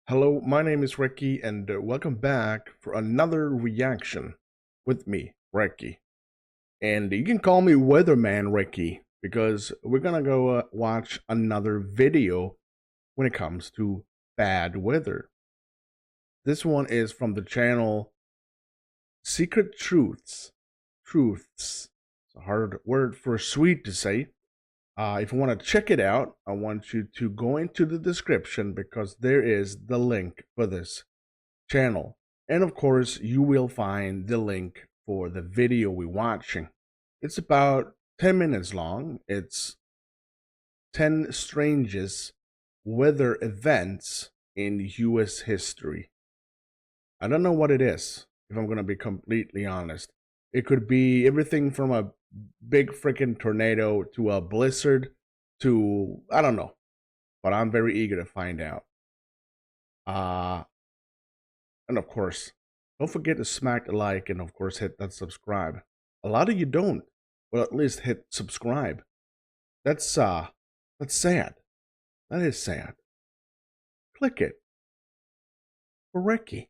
Hello, my name is Recky, and welcome back for another reaction with me, Recky. And you can call me Weatherman Recky because we're gonna go watch another video when it comes to bad weather. This one is from the channel Secret Truths. Truths. It's a hard word for a Swede to say. If you want to check it out, I want you to go into the description because there is the link for this channel. And of course, you will find the link for the video we're watching. It's about 10 minutes long. It's 10 strangest weather events in US history. I don't know what it is, if I'm going to be completely honest. It could be everything from a big freaking tornado to a blizzard to I don't know, but I'm very eager to find out. And of course, don't forget to smack the like and of course hit that subscribe. A lot of you don't. Well, at least hit subscribe. That's sad. That is sad. Click it. For Recky.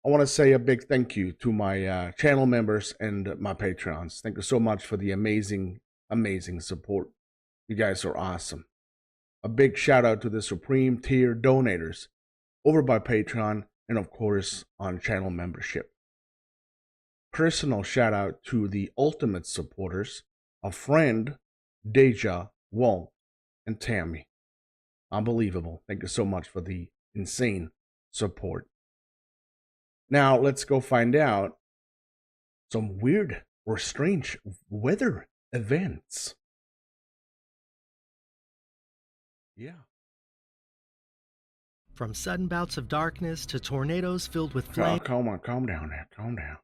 I want to say a big thank you to my channel members and my Patreons. Thank you so much for the amazing support. You guys are awesome. A big shout out to the Supreme Tier donators over by Patreon and of course on channel membership. Personal shout out to the ultimate supporters, a friend, Deja, Wong, and Tammy. Unbelievable. Thank you so much for the insane support. Now, let's go find out some weird or strange weather events. Yeah. From sudden bouts of darkness to tornadoes filled with flame. Oh, calm down there. Calm down.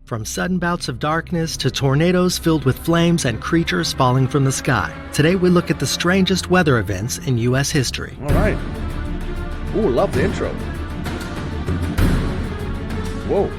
From sudden bouts of darkness to tornadoes filled with flames and creatures falling from the sky. Today we look at the strangest weather events in U.S. history. All right. Ooh, love the intro. Whoa.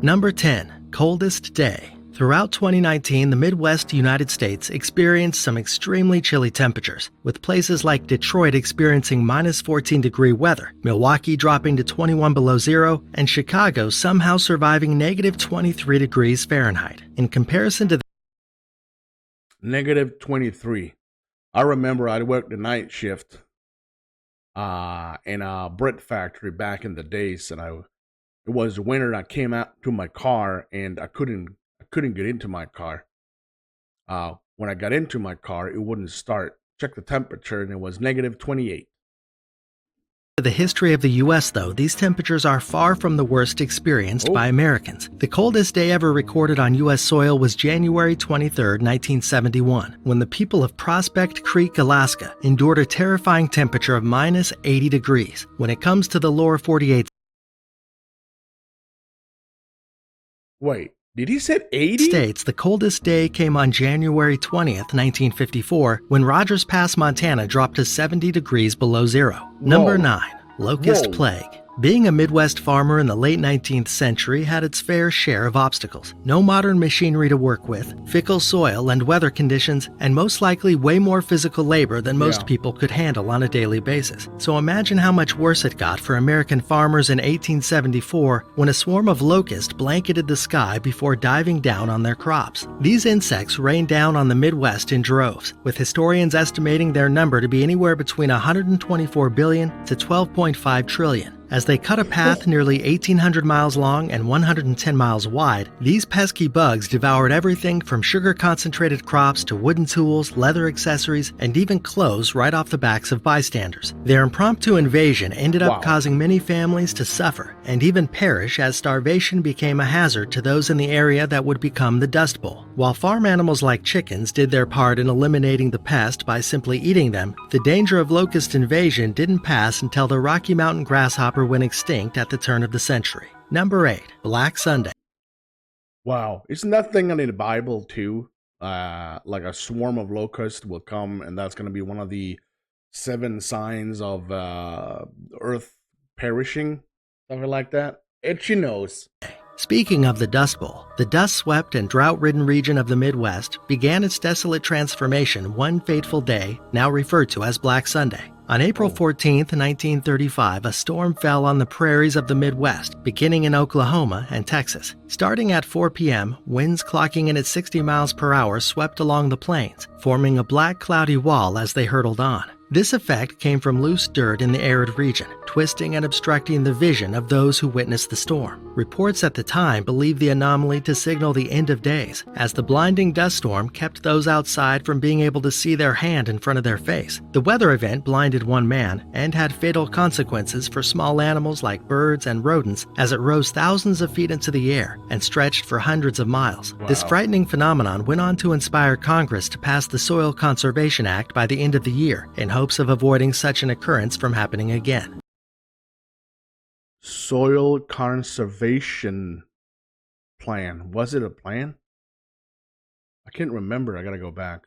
Number 10. Coldest day. Throughout 2019, the Midwest United States experienced some extremely chilly temperatures, with places like Detroit experiencing minus 14-degree weather, Milwaukee dropping to 21 below zero, and Chicago somehow surviving negative 23 degrees Fahrenheit. In comparison to Negative 23. I remember I worked the night shift in a bread factory back in the days, and it was winter. And I came out to my car and I couldn't get into my car. When I got into my car, it wouldn't start. Check the temperature, and it was negative 28. the history of the U.S., though, these temperatures are far from the worst experienced by Americans. The coldest day ever recorded on U.S. soil was January 23, 1971, when the people of Prospect Creek, Alaska, endured a terrifying temperature of minus 80 degrees. When it comes to the lower 48 Wait, did he say 80? states, the coldest day came on January 20th, 1954, when Rogers Pass, Montana dropped to 70 degrees below zero. Number 9. Locust plague. Being a Midwest farmer in the late 19th century had its fair share of obstacles. No modern machinery to work with, fickle soil and weather conditions, and most likely way more physical labor than most people could handle on a daily basis. So imagine how much worse it got for American farmers in 1874 when a swarm of locusts blanketed the sky before diving down on their crops. These insects rained down on the Midwest in droves, with historians estimating their number to be anywhere between 124 billion to 12.5 trillion. As they cut a path nearly 1,800 miles long and 110 miles wide, these pesky bugs devoured everything from sugar-concentrated crops to wooden tools, leather accessories, and even clothes right off the backs of bystanders. Their impromptu invasion ended up causing many families to suffer and even perish as starvation became a hazard to those in the area that would become the Dust Bowl. While farm animals like chickens did their part in eliminating the pest by simply eating them, the danger of locust invasion didn't pass until the Rocky Mountain grasshopper went extinct at the turn of the century. Number 8. Black Sunday. Wow, isn't that thing in the Bible too? Like a swarm of locusts will come, and that's going to be one of the 7 signs of Earth perishing, something like that. Itchy nose. Speaking of the Dust Bowl, the dust-swept and drought-ridden region of the Midwest began its desolate transformation one fateful day, now referred to as Black Sunday. On April 14, 1935, a storm fell on the prairies of the Midwest, beginning in Oklahoma and Texas. Starting at 4 p.m., winds clocking in at 60 miles per hour swept along the plains, forming a black cloudy wall as they hurtled on. This effect came from loose dirt in the arid region, twisting and obstructing the vision of those who witnessed the storm. Reports at the time believed the anomaly to signal the end of days, as the blinding dust storm kept those outside from being able to see their hand in front of their face. The weather event blinded one man and had fatal consequences for small animals like birds and rodents as it rose thousands of feet into the air and stretched for hundreds of miles. Wow. This frightening phenomenon went on to inspire Congress to pass the Soil Conservation Act by the end of the year in hopes of avoiding such an occurrence from happening again. Soil conservation plan. Was it a plan? I can't remember. I gotta go back.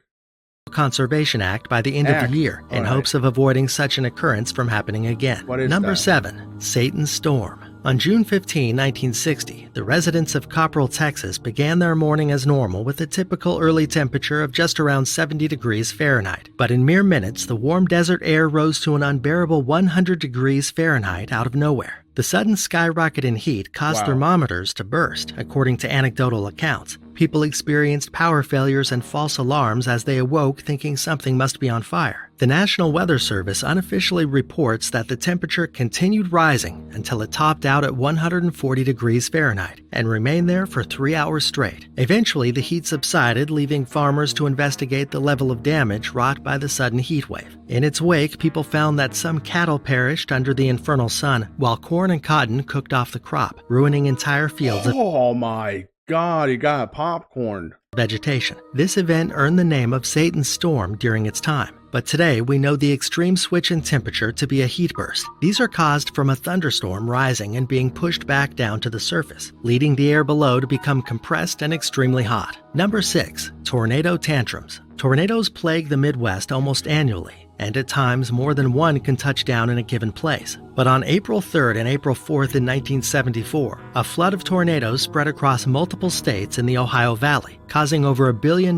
Conservation Act by the end of the year in hopes of avoiding such an occurrence from happening again. What is Number that? 7. Satan's Storm. On June 15, 1960, the residents of Copperell, Texas began their morning as normal with a typical early temperature of just around 70 degrees Fahrenheit. But in mere minutes, the warm desert air rose to an unbearable 100 degrees Fahrenheit out of nowhere. The sudden skyrocket in heat caused thermometers to burst, according to anecdotal accounts. People experienced power failures and false alarms as they awoke thinking something must be on fire. The National Weather Service unofficially reports that the temperature continued rising until it topped out at 140 degrees Fahrenheit and remained there for 3 hours straight. Eventually, the heat subsided, leaving farmers to investigate the level of damage wrought by the sudden heat wave. In its wake, people found that some cattle perished under the infernal sun, while corn and cotton cooked off the crop, ruining entire fields of Oh my God, you got popcorn. vegetation. This event earned the name of Satan's Storm during its time. But today, we know the extreme switch in temperature to be a heat burst. These are caused from a thunderstorm rising and being pushed back down to the surface, leading the air below to become compressed and extremely hot. Number 6. Tornado tantrums. Tornadoes plague the Midwest almost annually, and at times more than one can touch down in a given place. But on April 3rd and April 4th in 1974, a flood of tornadoes spread across multiple states in the Ohio Valley, causing over $1 billion,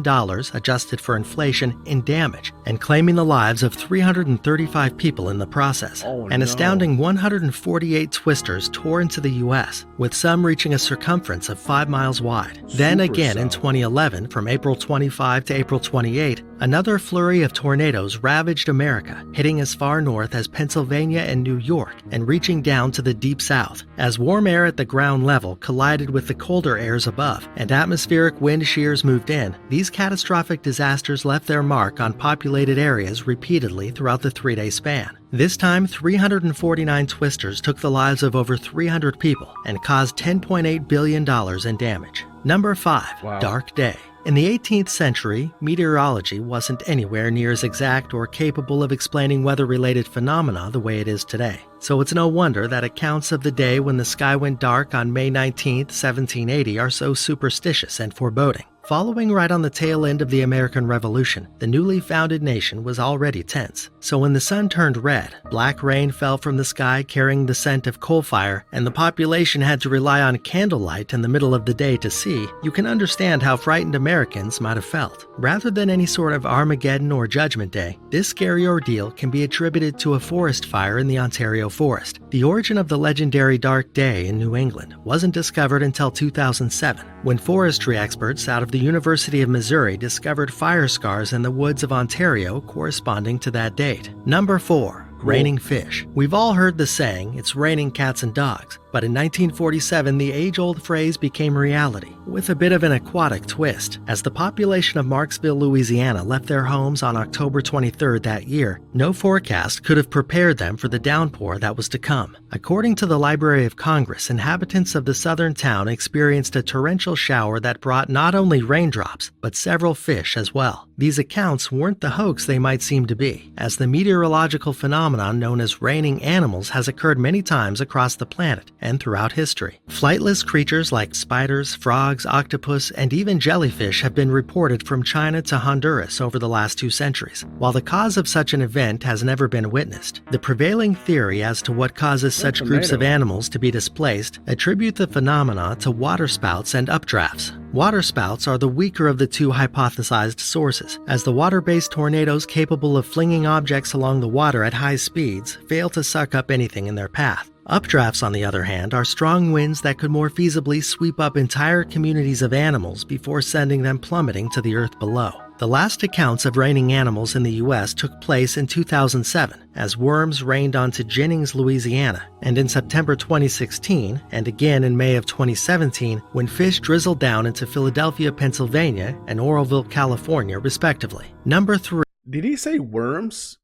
adjusted for inflation, in damage, and claiming the lives of 335 people in the process. An astounding 148 twisters tore into the U.S., with some reaching a circumference of 5 miles wide. Then again in 2011, from April 25 to April 28, another flurry of tornadoes ravaged America, hitting as far north as Pennsylvania and New York, and reaching down to the deep south, as warm air at the ground level collided with the colder airs above, and atmospheric wind shears moved in. These catastrophic disasters left their mark on populated areas repeatedly throughout the 3-day span. This time, 349 twisters took the lives of over 300 people and caused $10.8 billion in damage. Number 5. Dark Day. In the 18th century, meteorology wasn't anywhere near as exact or capable of explaining weather-related phenomena the way it is today. So it's no wonder that accounts of the day when the sky went dark on May 19, 1780 are so superstitious and foreboding. Following right on the tail end of the American Revolution, the newly founded nation was already tense. So when the sun turned red, black rain fell from the sky carrying the scent of coal fire, and the population had to rely on candlelight in the middle of the day to see, you can understand how frightened Americans might have felt. Rather than any sort of Armageddon or Judgment Day, this scary ordeal can be attributed to a forest fire in the Ontario forest. The origin of the legendary Dark Day in New England wasn't discovered until 2007, when forestry experts out of the University of Missouri discovered fire scars in the woods of Ontario corresponding to that date. Number 4. Raining fish. We've all heard the saying, it's raining cats and dogs. But in 1947, the age-old phrase became reality, with a bit of an aquatic twist. As the population of Marksville, Louisiana left their homes on October 23rd that year, no forecast could have prepared them for the downpour that was to come. According to the Library of Congress, inhabitants of the southern town experienced a torrential shower that brought not only raindrops, but several fish as well. These accounts weren't the hoax they might seem to be, as the meteorological phenomenon known as raining animals has occurred many times across the planet, and throughout history. Flightless creatures like spiders, frogs, octopus, and even jellyfish have been reported from China to Honduras over the last 2 centuries. While the cause of such an event has never been witnessed, the prevailing theory as to what causes such groups of animals to be displaced attribute the phenomena to waterspouts and updrafts. Waterspouts are the weaker of the 2 hypothesized sources, as the water-based tornadoes capable of flinging objects along the water at high speeds fail to suck up anything in their path. Updrafts, on the other hand, are strong winds that could more feasibly sweep up entire communities of animals before sending them plummeting to the earth below. The last accounts of raining animals in the U.S. took place in 2007, as worms rained onto Jennings, Louisiana, and in September 2016, and again in May of 2017, when fish drizzled down into Philadelphia, Pennsylvania, and Oroville, California, respectively. Number 3. Did he say worms?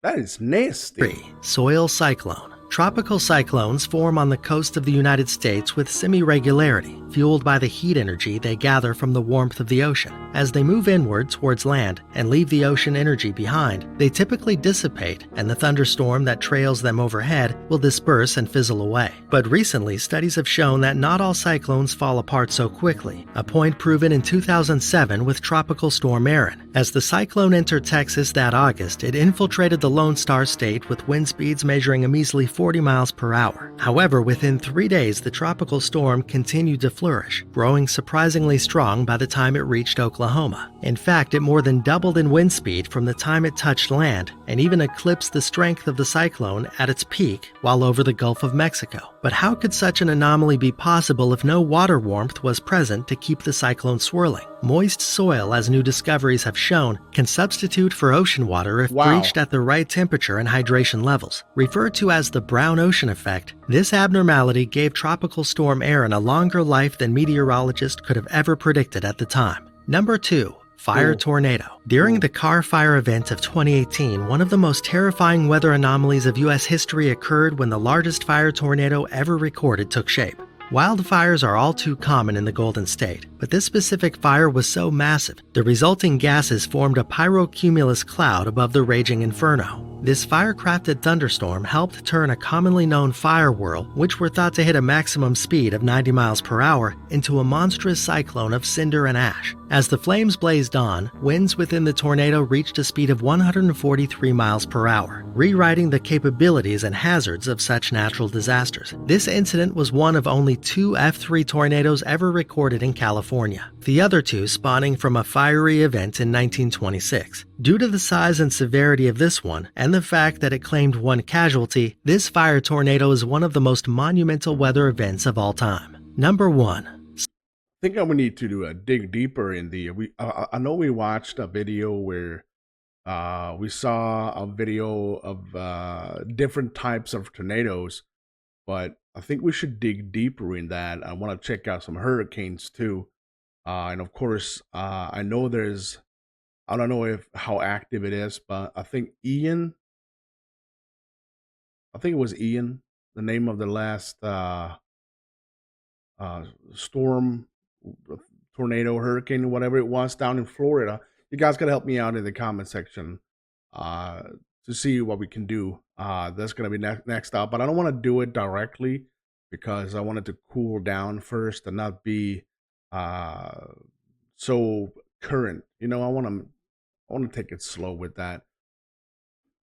That is nasty. Soil cyclone. Tropical cyclones form on the coast of the United States with semi-regularity, fueled by the heat energy they gather from the warmth of the ocean. As they move inward towards land and leave the ocean energy behind, they typically dissipate, and the thunderstorm that trails them overhead will disperse and fizzle away. But recently, studies have shown that not all cyclones fall apart so quickly, a point proven in 2007 with Tropical Storm Erin. As the cyclone entered Texas that August, it infiltrated the Lone Star State with wind speeds measuring a measly 40 miles per hour. However, within 3 days, the tropical storm continued to flourish, growing surprisingly strong by the time it reached Oklahoma. In fact, it more than doubled in wind speed from the time it touched land, and even eclipsed the strength of the cyclone at its peak while over the Gulf of Mexico. But how could such an anomaly be possible if no water warmth was present to keep the cyclone swirling? Moist soil, as new discoveries have shown, can substitute for ocean water if breached at the right temperature and hydration levels. Referred to as the brown ocean effect, this abnormality gave Tropical Storm Erin a longer life than meteorologists could have ever predicted at the time. Number 2. Fire tornado. During the Carr Fire event of 2018, one of the most terrifying weather anomalies of U.S. history occurred when the largest fire tornado ever recorded took shape. Wildfires are all too common in the Golden State, but this specific fire was so massive, the resulting gases formed a pyrocumulus cloud above the raging inferno. This fire-crafted thunderstorm helped turn a commonly known fire whirl, which were thought to hit a maximum speed of 90 miles per hour, into a monstrous cyclone of cinder and ash. As the flames blazed on, winds within the tornado reached a speed of 143 miles per hour, rewriting the capabilities and hazards of such natural disasters. This incident was one of only 2 F3 tornadoes ever recorded in California, the other 2 spawning from a fiery event in 1926. Due to the size and severity of this one, and the fact that it claimed 1 casualty, this fire tornado is one of the most monumental weather events of all time. Number 1. I think we need to dig deeper in the. I know we watched a video where we saw a video of different types of tornadoes, but I think we should dig deeper in that. I want to check out some hurricanes too, and of course, I know there's. I don't know if how active it is, but I think Ian. I think it was Ian, the name of the last storm, tornado, hurricane, whatever it was down in Florida. You guys gotta help me out in the comment section uh, to see what we can do. That's gonna be next up, but I don't want to do it directly because I want it to cool down first and not be uh, so current. You know, I want to take it slow with that.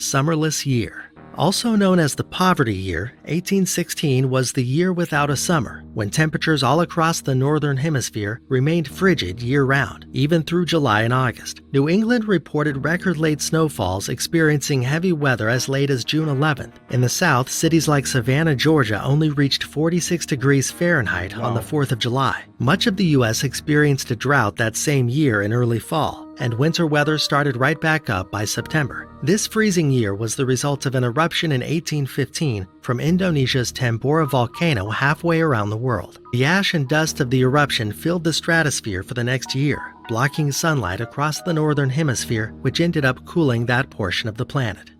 Summerless year. Also known as the Poverty Year, 1816 was the year without a summer, when temperatures all across the northern hemisphere remained frigid year-round, even through July and August. New England reported record-late snowfalls, experiencing heavy weather as late as June 11th. In the south, cities like Savannah, Georgia only reached 46 degrees Fahrenheit on the 4th of July. Much of the U.S. experienced a drought that same year in early fall, and winter weather started right back up by September. This freezing year was the result of an eruption in 1815 from Indonesia's Tambora volcano halfway around the world. The ash and dust of the eruption filled the stratosphere for the next year, blocking sunlight across the northern hemisphere, which ended up cooling that portion of the planet.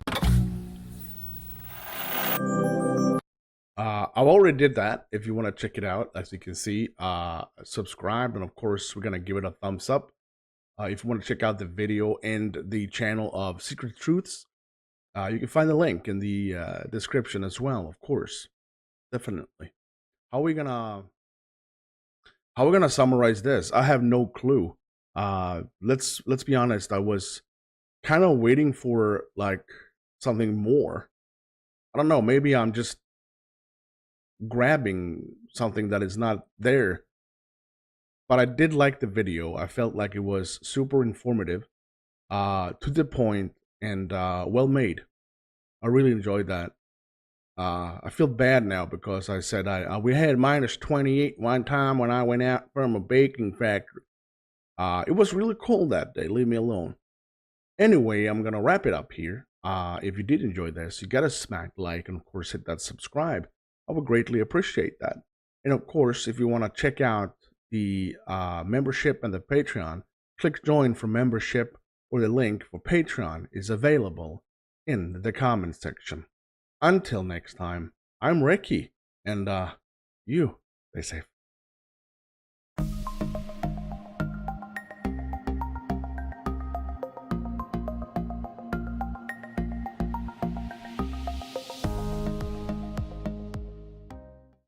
I already did that. If you want to check it out, as you can see, subscribe, and of course, we're gonna give it a thumbs up. If you want to check out the video and the channel of Secret Truths, you can find the link in the description as well, of course. definitely. How are we gonna how are we gonna summarize this? I have no clue. Let's be honest. I was kind of waiting for like something more. I don't know. Maybe I'm just grabbing something that is not there. But I did like the video. I felt like it was super informative, to the point, and well made. I really enjoyed that. I feel bad now because I said we had minus 28 one time when I went out from a baking factory. It was really cold that day. Leave me alone. Anyway, I'm gonna wrap it up here. If you did enjoy this, you gotta smack like and of course hit that subscribe. I would greatly appreciate that. And of course, if you want to check out the membership and the Patreon, click join for membership, or the link for Patreon is available in the comments section. Until next time, I'm Recky, and you stay safe.